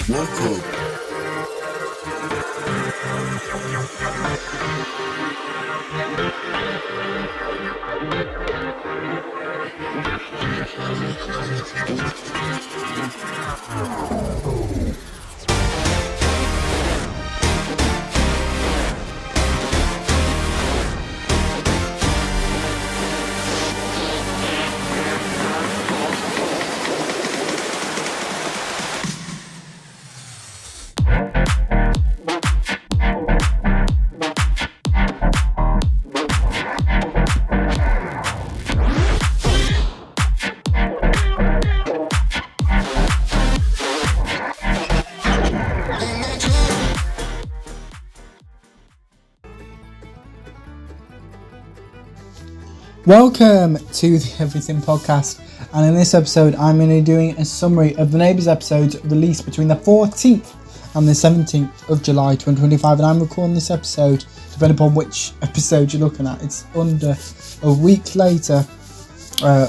Welcome. Welcome to the Everything Podcast, and in this episode I'm going to be doing a summary of the Neighbours episodes released between the 14th and the 17th of July 2025, and I'm recording this episode, depending upon which episode you're looking at, it's under a week later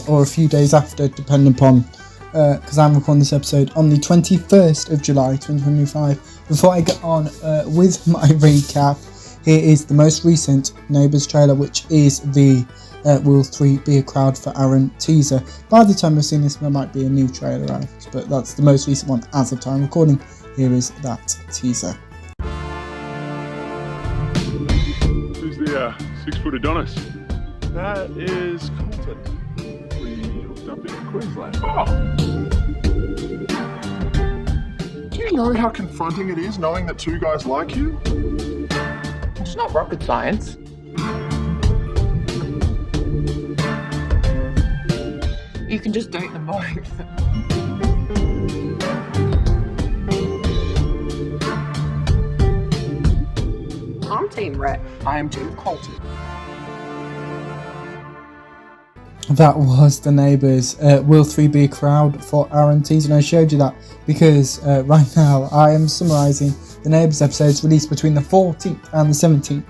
or a few days after, depending upon, because I'm recording this episode on the 21st of July 2025. Before I get on with my recap, here is the most recent Neighbours trailer, which is the Will 3 Be a Crowd for Aaron teaser. By the time I've seen this, there might be a new trailer out, but that's the most recent one as of time recording. Here is that teaser. Who's the 6-foot Adonis? That is Colton. We hooked up in Queensland. Oh! Do you know how confronting it is knowing that two guys like you? It's not rocket science. You can just date them both. I'm Team Rhett. I am Team Colton. That was the Neighbours Will 3 Be a Crowd for Aaron teaser, and I showed you that because right now I am summarising the Neighbours episodes released between the 14th and the 17th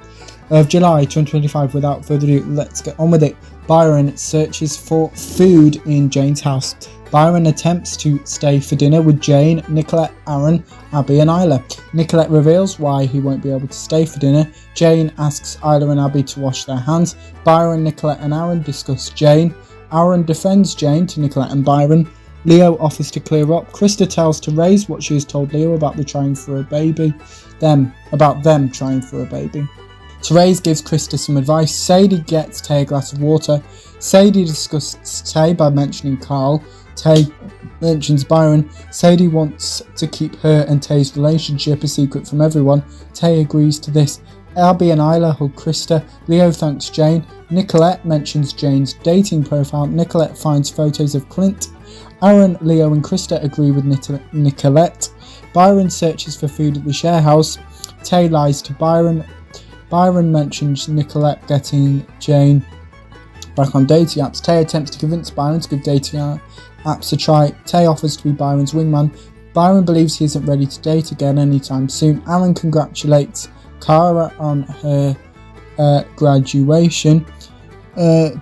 of July 2025. Without further ado, let's get on with it. Byron searches for food in Jane's house. Byron attempts to stay for dinner with Jane, Nicolette, Aaron, Abby and Isla. Nicolette reveals why he won't be able to stay for dinner. Jane asks Isla and Abby to wash their hands. Byron, Nicolette and Aaron discuss Jane. Aaron defends Jane to Nicolette and Byron. Leo offers to clear up. Krista tells Therese what she has told Leo about them trying for a baby. Therese gives Krista some advice. Sadie gets Tay a glass of water. Sadie discusses Tay by mentioning Carl. Tay mentions Byron. Sadie wants to keep her and Tay's relationship a secret from everyone. Tay agrees to this. Abby and Isla hug Krista. Leo thanks Jane. Nicolette mentions Jane's dating profile. Nicolette finds photos of Clint. Aaron, Leo and Krista agree with Nicolette. Byron searches for food at the share house. Tay lies to Byron. Byron mentions Nicolette getting Jane back on dating apps. Tay attempts to convince Byron to give dating apps a try. Tay offers to be Byron's wingman. Byron believes he isn't ready to date again anytime soon. Aaron congratulates Cara on her graduation.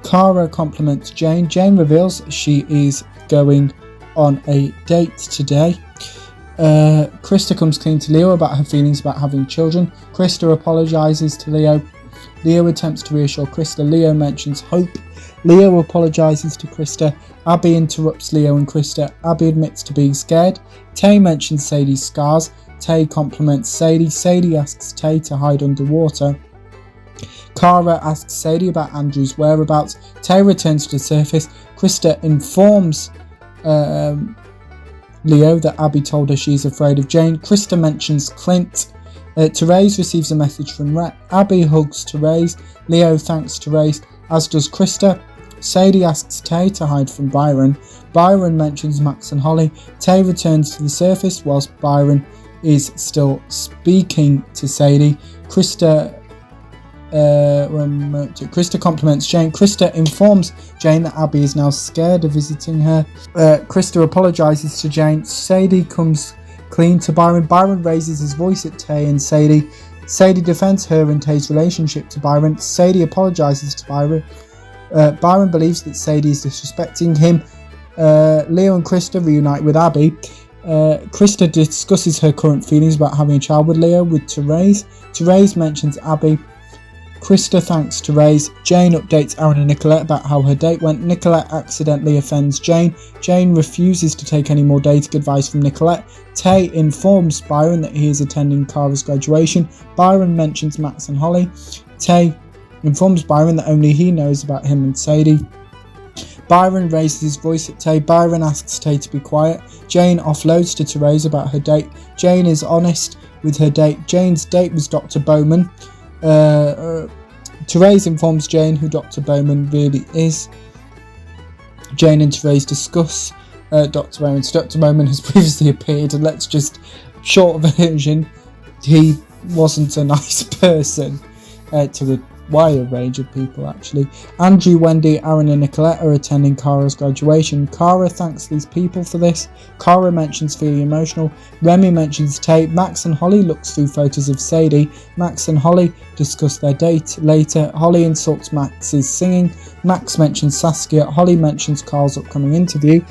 Cara compliments Jane. Jane reveals she is going on a date today. Krista comes clean to Leo about her feelings about having children. Krista apologises to Leo. Leo attempts to reassure Krista. Leo mentions hope. Leo apologises to Krista. Abby interrupts Leo and Krista. Abby admits to being scared. Tay mentions Sadie's scars. Tay compliments Sadie. Sadie asks Tay to hide underwater. Cara asks Sadie about Andrew's whereabouts. Tay returns to the surface. Krista informs Leo that Abby told her she's afraid of Jane. Krista mentions Clint. Therese receives a message from Rhett. Abby hugs Therese. Leo thanks Therese, as does Krista. Sadie asks Tay to hide from Byron. Byron mentions Max and Holly. Tay returns to the surface whilst Byron is still speaking to Sadie. Krista compliments Jane. Krista informs Jane that Abby is now scared of visiting her. Krista apologises to Jane. Sadie comes clean to Byron. Byron raises his voice at Tay and Sadie. Sadie defends her and Tay's relationship to Byron. Sadie apologises to Byron. Byron believes that Sadie is disrespecting him. Leo and Krista reunite with Abby. Krista discusses her current feelings about having a child with Leo with Therese. Therese mentions Abby. Krista thanks Therese. Jane updates Aaron and Nicolette about how her date went. Nicolette accidentally offends Jane. Jane refuses to take any more dating advice from Nicolette. Tay informs Byron that he is attending Cara's graduation. Byron mentions Max and Holly. Tay informs Byron that only he knows about him and Sadie. Byron raises his voice at Tay. Byron asks Tay to be quiet. Jane offloads to Therese about her date. Jane is honest with her date. Jane's date was Dr. Bowman. Therese informs Jane who Dr. Bowman really is. Jane and Therese discuss Dr. Bowman. So Dr. Bowman has previously appeared, and let's just short version, he wasn't a nice person to a wider range of people actually. Andrew, Wendy, Aaron and Nicolette are attending Cara's graduation. Cara thanks these people for this. Cara mentions feeling emotional. Remy mentions Tate. Max and Holly looks through photos of Sadie. Max and Holly discuss their date later. Holly insults Max's singing. Max mentions Saskia. Holly mentions Carl's upcoming interview.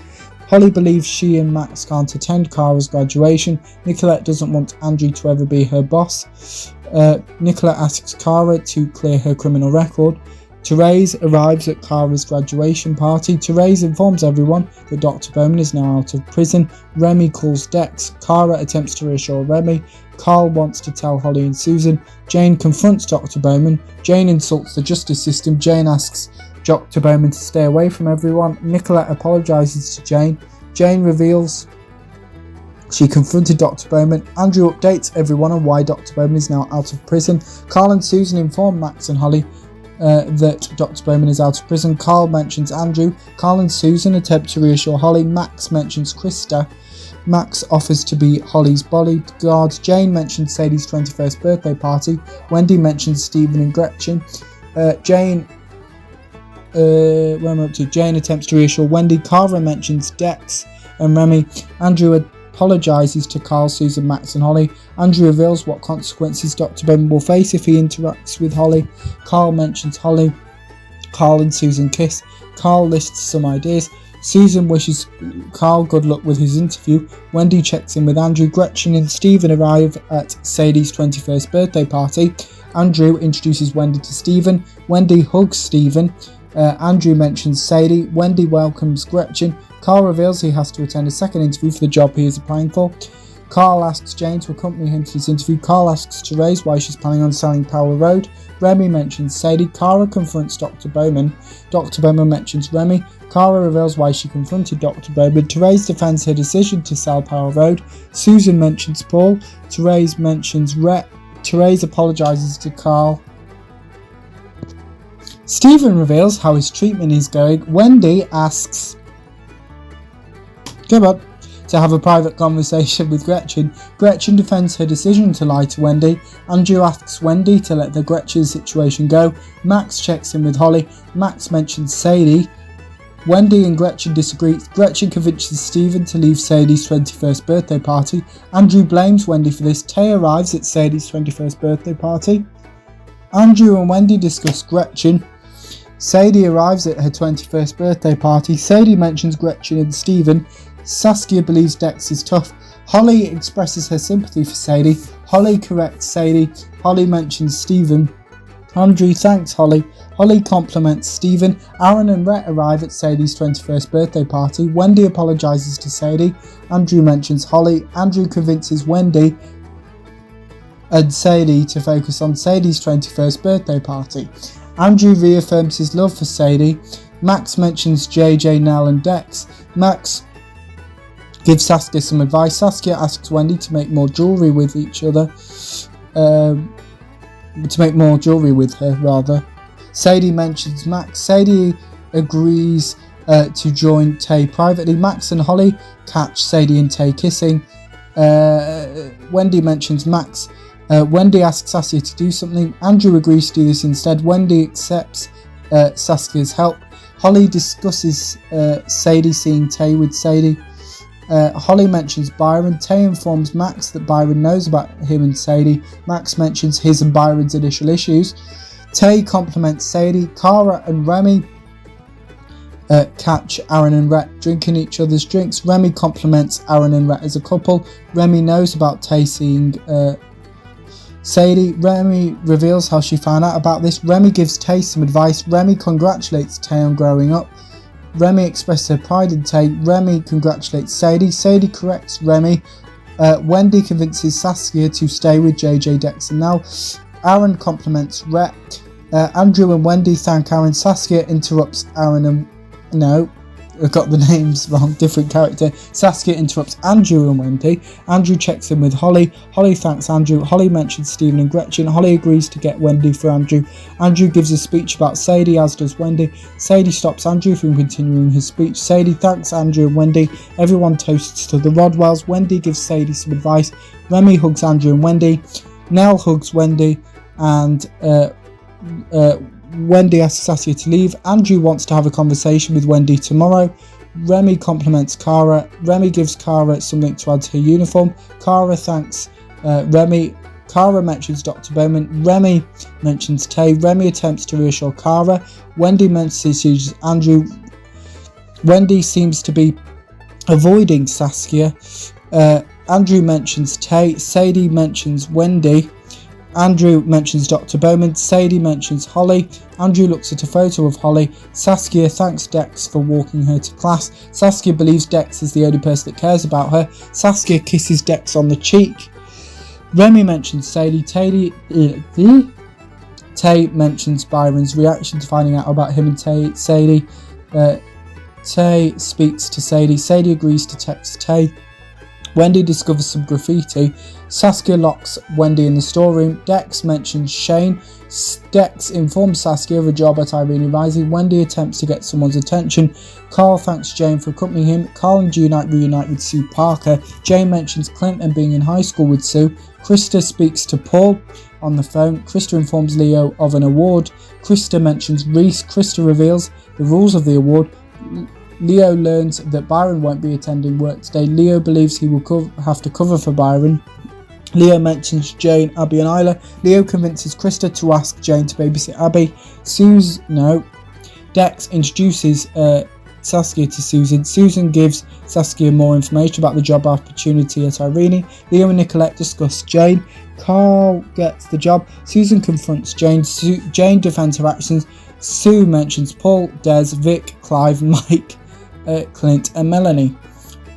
Holly believes she and Max can't attend Cara's graduation. Nicolette doesn't want Andrew to ever be her boss. Nicolette asks Cara to clear her criminal record. Therese arrives at Cara's graduation party. Therese informs everyone that Dr. Bowman is now out of prison. Remy calls Dex. Cara attempts to reassure Remy. Carl wants to tell Holly and Susan. Jane confronts Dr. Bowman. Jane insults the justice system. Jane asks Dr. Bowman to stay away from everyone. Nicolette apologises to Jane. Jane reveals she confronted Dr. Bowman. Andrew updates everyone on why Dr. Bowman is now out of prison. Carl and Susan inform Max and Holly that Dr. Bowman is out of prison. Carl mentions Andrew. Carl and Susan attempt to reassure Holly. Max mentions Krista. Max offers to be Holly's bodyguard. Jane mentions Sadie's 21st birthday party. Wendy mentions Stephen and Gretchen. Jane attempts to reassure Wendy. Cara mentions Dex and Remy. Andrew apologises to Carl, Susan, Max and Holly. Andrew reveals what consequences Dr. Bowman will face if he interacts with Holly. Carl mentions Holly. Carl and Susan kiss. Carl lists some ideas. Susan wishes Carl good luck with his interview. Wendy checks in with Andrew. Gretchen and Stephen arrive at Sadie's 21st birthday party. Andrew introduces Wendy to Stephen. Wendy hugs Stephen. Andrew mentions Sadie. Wendy welcomes Gretchen. Carl reveals he has to attend a second interview for the job he is applying for. Carl asks Jane to accompany him to this interview. Carl asks Therese why she's planning on selling Power Road. Remy mentions Sadie. Cara confronts Dr. Bowman. Dr. Bowman mentions Remy. Cara reveals why she confronted Dr. Bowman. Therese defends her decision to sell Power Road. Susan mentions Paul. Therese mentions Rhett. Therese apologises to Carl. Stephen reveals how his treatment is going. Wendy asks to have a private conversation with Gretchen. Gretchen defends her decision to lie to Wendy. Andrew asks Wendy to let the Gretchen situation go. Max checks in with Holly. Max mentions Sadie. Wendy and Gretchen disagree. Gretchen convinces Stephen to leave Sadie's 21st birthday party. Andrew blames Wendy for this. Tay arrives at Sadie's 21st birthday party. Andrew and Wendy discuss Gretchen. Sadie arrives at her 21st birthday party. Sadie mentions Gretchen and Stephen. Saskia believes Dex is tough. Holly expresses her sympathy for Sadie. Holly corrects Sadie. Holly mentions Stephen. Andrew thanks Holly. Holly compliments Stephen. Aaron and Rhett arrive at Sadie's 21st birthday party. Wendy apologises to Sadie. Andrew mentions Holly. Andrew convinces Wendy and Sadie to focus on Sadie's 21st birthday party. Andrew reaffirms his love for Sadie. Max mentions JJ, Nell and Dex. Max gives Saskia some advice. Saskia asks Wendy to make more jewellery with each other. To make more jewellery with her, rather. Sadie mentions Max. Sadie agrees to join Tay privately. Max and Holly catch Sadie and Tay kissing. Wendy mentions Max. Wendy asks Saskia to do something. Andrew agrees to do this instead. Wendy accepts Saskia's help. Holly discusses Sadie seeing Tay with Sadie. Holly mentions Byron. Tay informs Max that Byron knows about him and Sadie. Max mentions his and Byron's initial issues. Tay compliments Sadie. Cara and Remy catch Aaron and Rhett drinking each other's drinks. Remy compliments Aaron and Rhett as a couple. Remy knows about Tay seeing Sadie. Remy reveals how she found out about this. Remy gives Tay some advice. Remy congratulates Tay on growing up. Remy expresses her pride in Tay. Remy congratulates Sadie. Sadie corrects Remy. Wendy convinces Saskia to stay with JJ, Dex and Nell. Aaron compliments Rhett. Andrew and Wendy thank Aaron. Saskia interrupts Aaron and... No, I got the names wrong, different character. Saskia interrupts Andrew and Wendy. Andrew checks in with Holly. Holly thanks Andrew. Holly mentions Stephen and Gretchen. Holly agrees to get Wendy for Andrew. Andrew gives a speech about Sadie, as does Wendy. Sadie stops Andrew from continuing his speech. Sadie thanks Andrew and Wendy. Everyone toasts to the Rodwells. Wendy gives Sadie some advice. Remy hugs Andrew and Wendy. Nell hugs Wendy, and Wendy asks Saskia to leave. Andrew wants to have a conversation with Wendy tomorrow. Remy compliments Cara. Remy gives Cara something to add to her uniform. Cara thanks Remy. Cara mentions Dr. Bowman. Remy mentions Tay. Remy attempts to reassure Cara. Wendy messages Andrew. Wendy seems to be avoiding Saskia. Andrew mentions Tay. Sadie mentions Wendy. Andrew mentions Dr. Bowman. Sadie mentions Holly. Andrew looks at a photo of Holly. Saskia thanks Dex for walking her to class. Saskia believes Dex is the only person that cares about her. Saskia kisses Dex on the cheek. Remy mentions Sadie. Tay mentions Byron's reaction to finding out about him and Sadie. Tay speaks to Sadie. Sadie agrees to text Tay. Wendy discovers some graffiti. Saskia locks Wendy in the storeroom. Dex mentions Shane. Dex informs Saskia of a job at Irene Rising. Wendy attempts to get someone's attention. Carl thanks Jane for accompanying him. Carl and Junite reunite with Sue Parker. Jane mentions Clint and being in high school with Sue. Krista speaks to Paul on the phone. Krista informs Leo of an award. Krista mentions Reese. Krista reveals the rules of the award. Leo learns that Byron won't be attending work today. Leo believes he will have to cover for Byron. Leo mentions Jane, Abby and Isla. Leo convinces Krista to ask Jane to babysit Abby. Dex introduces Saskia to Susan. Susan gives Saskia more information about the job opportunity at Irene. Leo and Nicolette discuss Jane. Carl gets the job. Susan confronts Jane. Jane defends her actions. Sue mentions Paul, Des, Vic, Clive, Mike, Clint and Melanie.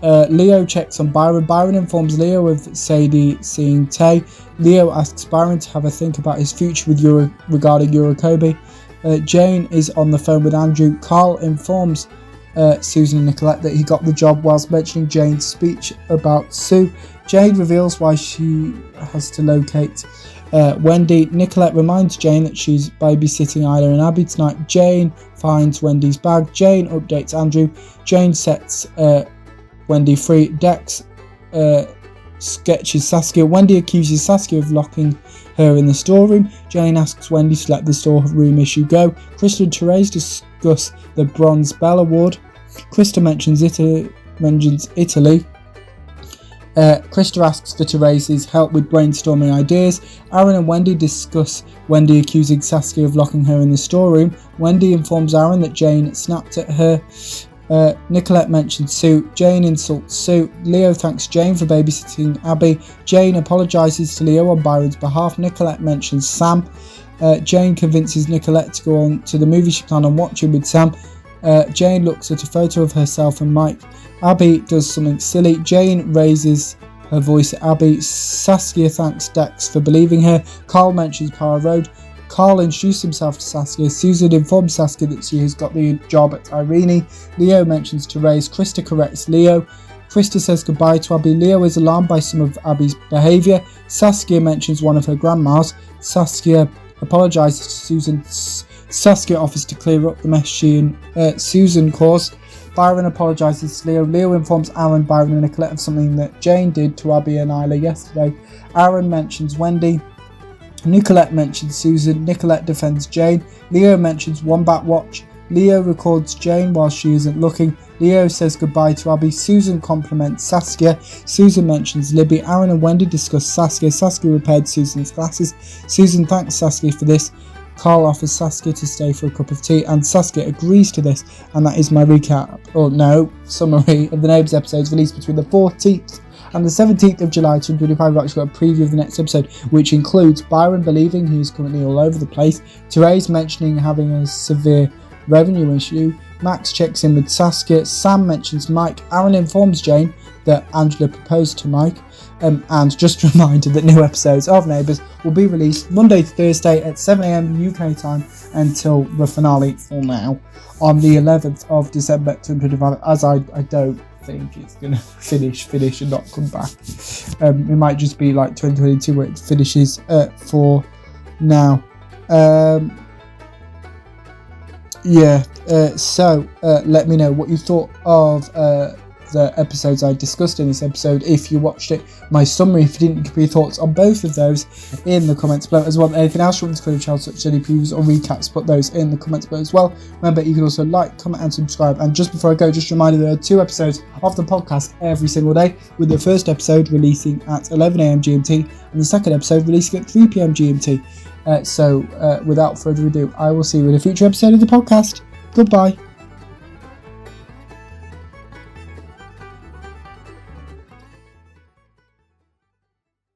Leo checks on Byron. Byron informs Leo of Sadie seeing Tay. Leo asks Byron to have a think about his future with regarding Eurokobe. Jane is on the phone with Andrew. Carl informs Susan and Nicolette that he got the job whilst mentioning Jane's speech about Sue. Jane reveals why she has to locate Wendy. Nicolette reminds Jane that she's babysitting Isla and Abby tonight. Jane finds Wendy's bag. Jane updates Andrew. Jane sets Wendy free. Dex sketches Saskia. Wendy accuses Saskia of locking her in the storeroom. Jane asks Wendy to let the storeroom issue go. Krista and Therese discuss the Bronze Bell Award. Krista mentions Italy. Krista asks for Therese's help with brainstorming ideas. Aaron and Wendy discuss Wendy accusing Saskia of locking her in the storeroom. Wendy informs Aaron that Jane snapped at her. Nicolette mentions Sue. Jane insults Sue. Leo thanks Jane for babysitting Abby. Jane apologises to Leo on Byron's behalf. Nicolette mentions Sam. Jane convinces Nicolette to go on to the movie she planned on watching with Sam. Jane looks at a photo of herself and Mike. Abby does something silly. Jane raises her voice at Abby. Saskia thanks Dex for believing her. Carl mentions Para Road. Carl introduces himself to Saskia. Susan informs Saskia that she has got the job at Irene. Leo mentions Therese. Krista corrects Leo. Krista says goodbye to Abby. Leo is alarmed by some of Abby's behaviour. Saskia mentions one of her grandmas. Saskia apologises to Susan. Saskia offers to clear up the mess she and Susan caused. Byron apologises to Leo. Leo informs Aaron, Byron and Nicolette of something that Jane did to Abby and Isla yesterday. Aaron mentions Wendy. Nicolette mentions Susan. Nicolette defends Jane. Leo mentions Wombat Watch. Leo records Jane while she isn't looking. Leo says goodbye to Abby. Susan compliments Saskia. Susan mentions Libby. Aaron and Wendy discuss Saskia. Saskia repaired Susan's glasses. Susan thanks Saskia for this. Carl offers Saskia to stay for a cup of tea, and Saskia agrees to this, and that is my recap, or no, summary of the Neighbours episodes released between the 14th and the 17th of July 2025. I've actually got a preview of the next episode, which includes Byron believing he's currently all over the place, Therese mentioning having a severe revenue issue, Max checks in with Saskia, Sam mentions Mike, Aaron informs Jane that Angela proposed to Mike, and just a reminder that new episodes of Neighbours will be released Monday to Thursday at 7 a.m. UK time until the finale for now on the 11th of December 2025, as I don't think it's going to finish and not come back. It might just be like 2022 where it finishes for now. So let me know what you thought of the episodes I discussed in this episode. If you watched it, my summary, if you didn't, give me your thoughts on both of those in the comments below as well. Anything else you want to cover the channel, such as any previews or recaps, put those in the comments below as well. Remember, you can also like, comment and subscribe. And just before I go, just a reminder, there are 2 episodes of the podcast every single day, with the first episode releasing at 11 a.m. GMT and the second episode releasing at 3 p.m. GMT. So without further ado, I will see you in a future episode of the podcast. Goodbye.